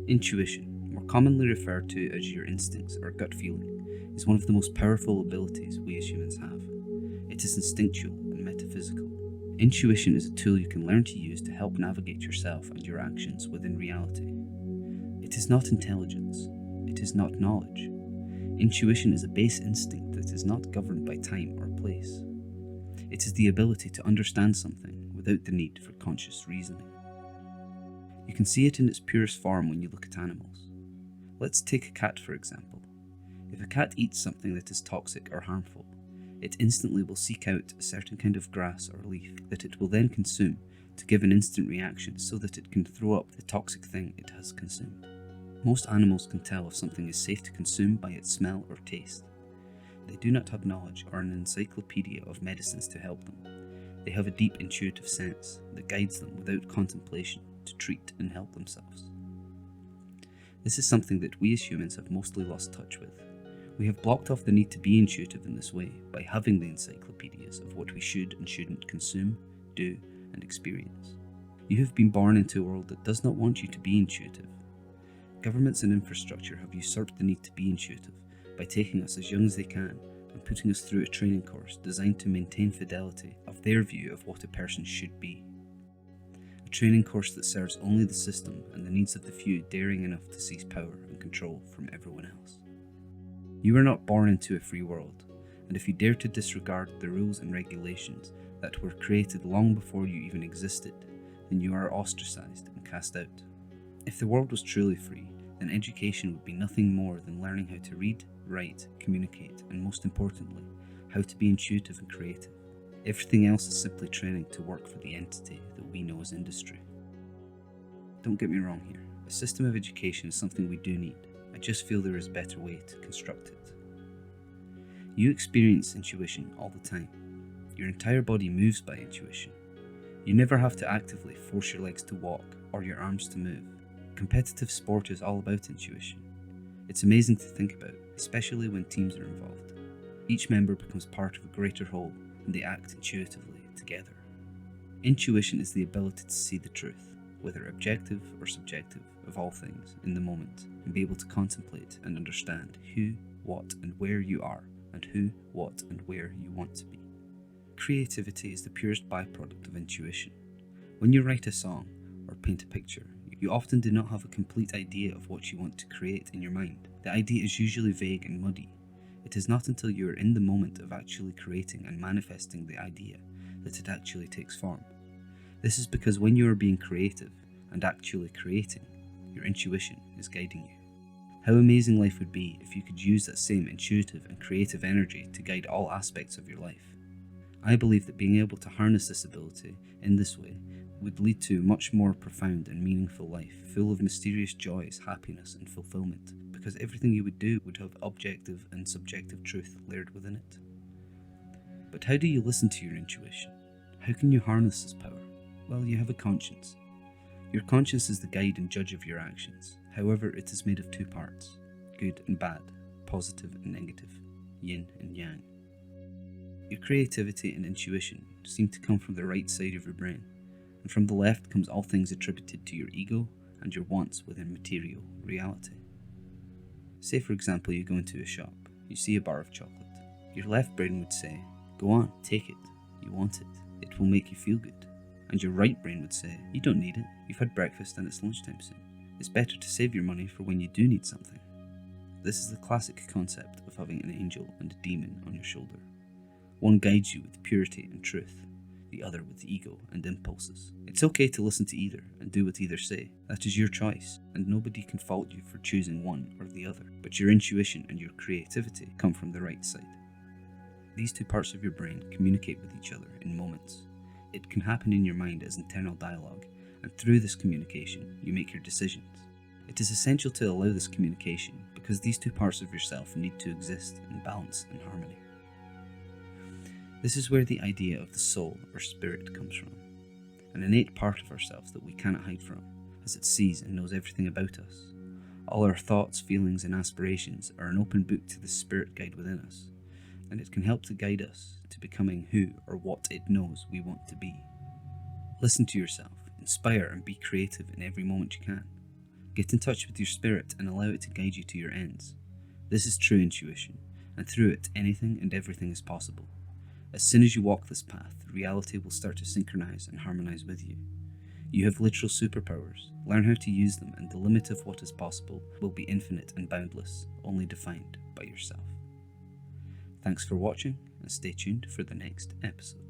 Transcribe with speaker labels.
Speaker 1: Intuition, more commonly referred to as your instincts or gut feeling, is one of the most powerful abilities we as humans have. It is instinctual and metaphysical. Intuition is a tool you can learn to use to help navigate yourself and your actions within reality. It is not intelligence. It is not knowledge. Intuition is a base instinct that is not governed by time or place. It is the ability to understand something without the need for conscious reasoning. You can see it in its purest form when you look at animals. Let's take a cat for example. If a cat eats something that is toxic or harmful, it instantly will seek out a certain kind of grass or leaf that it will then consume to give an instant reaction so that it can throw up the toxic thing it has consumed. Most animals can tell if something is safe to consume by its smell or taste. They do not have knowledge or an encyclopedia of medicines to help them. They have a deep intuitive sense that guides them without contemplation to treat and help themselves. This is something that we as humans have mostly lost touch with. We have blocked off the need to be intuitive in this way by having the encyclopedias of what we should and shouldn't consume, do, and experience. You have been born into a world that does not want you to be intuitive. Governments and infrastructure have usurped the need to be intuitive by taking us as young as they can and putting us through a training course designed to maintain fidelity of their view of what a person should be. A training course that serves only the system and the needs of the few daring enough to seize power and control from everyone else. You were not born into a free world, and if you dare to disregard the rules and regulations that were created long before you even existed, then you are ostracized and cast out. If the world was truly free, then education would be nothing more than learning how to read, write, communicate, and most importantly, how to be intuitive and creative. Everything else is simply training to work for the entity that we know as industry. Don't get me wrong here, a system of education is something we do need. I just feel there is a better way to construct it. You experience intuition all the time. Your entire body moves by intuition. You never have to actively force your legs to walk or your arms to move. Competitive sport is all about intuition. It's amazing to think about, especially when teams are involved. Each member becomes part of a greater whole and they act intuitively together. Intuition is the ability to see the truth, whether objective or subjective, of all things in the moment, and be able to contemplate and understand who, what, and where you are, and who, what, and where you want to be. Creativity is the purest byproduct of intuition. When you write a song or paint a picture, you often do not have a complete idea of what you want to create in your mind. The idea is usually vague and muddy. It is not until you are in the moment of actually creating and manifesting the idea that it actually takes form. This is because when you are being creative and actually creating, your intuition is guiding you. How amazing life would be if you could use that same intuitive and creative energy to guide all aspects of your life. I believe that being able to harness this ability in this way would lead to a much more profound and meaningful life, full of mysterious joys, happiness, and fulfillment, because everything you would do would have objective and subjective truth layered within it. But how do you listen to your intuition? How can you harness this power? Well, you have a conscience. Your conscience is the guide and judge of your actions. However, it is made of two parts, good and bad, positive and negative, yin and yang. Your creativity and intuition seem to come from the right side of your brain, and from the left comes all things attributed to your ego and your wants within material reality. Say for example you go into a shop, you see a bar of chocolate. Your left brain would say, go on, take it, you want it, it will make you feel good. And your right brain would say, you don't need it, you've had breakfast and it's lunchtime soon. It's better to save your money for when you do need something. This is the classic concept of having an angel and a demon on your shoulder. One guides you with purity and truth, the other with ego and impulses. It's okay to listen to either and do what either say. That is your choice, and nobody can fault you for choosing one or the other. But your intuition and your creativity come from the right side. These two parts of your brain communicate with each other in moments. It can happen in your mind as internal dialogue, and through this communication, you make your decisions. It is essential to allow this communication because these two parts of yourself need to exist in balance and harmony. This is where the idea of the soul or spirit comes from, an innate part of ourselves that we cannot hide from, as it sees and knows everything about us. All our thoughts, feelings, and aspirations are an open book to the spirit guide within us, and it can help to guide us to becoming who or what it knows we want to be. Listen to yourself, inspire and be creative in every moment you can. Get in touch with your spirit and allow it to guide you to your ends. This is true intuition, and through it anything and everything is possible. As soon as you walk this path, reality will start to synchronize and harmonize with you. You have literal superpowers. Learn how to use them, and the limit of what is possible will be infinite and boundless, only defined by yourself. Thanks for watching, and stay tuned for the next episode.